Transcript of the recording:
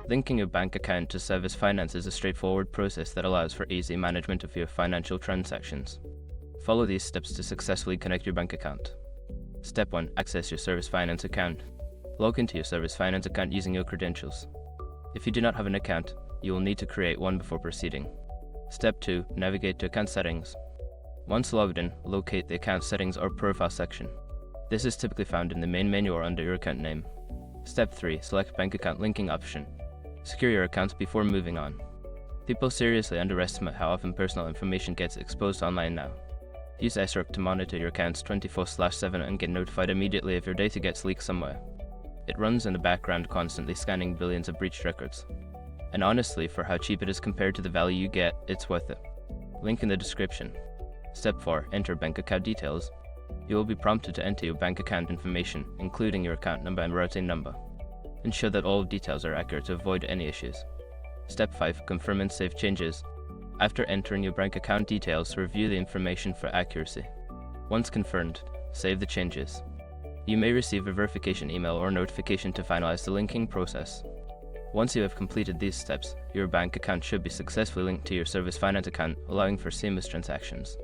Linking your bank account to Service Finance is a straightforward process that allows for easy management of your financial transactions. Follow these steps to successfully connect your bank account. Step 1. Access your Service Finance account. Log into your Service Finance account using your credentials. If you do not have an account, you will need to create one before proceeding. Step 2. Navigate to Account Settings. Once logged in, locate the Account Settings or Profile section. This is typically found in the main menu or under your account name. Step 3. Select Bank Account Linking option. Secure your accounts before moving on. People seriously underestimate how often personal information gets exposed online now. Use SROC to monitor your accounts 24/7 and get notified immediately if your data gets leaked somewhere. It runs in the background constantly scanning billions of breached records. And honestly, for how cheap it is compared to the value you get, it's worth it. Link in the description. Step 4. Enter bank account details. You will be prompted to enter your bank account information, including your account number and routing number. Ensure that all details are accurate to avoid any issues. Step 5. Confirm and save changes. After entering your bank account details, review the information for accuracy. Once confirmed, save the changes. You may receive a verification email or notification to finalize the linking process. Once you have completed these steps, your bank account should be successfully linked to your Service Finance account, allowing for seamless transactions.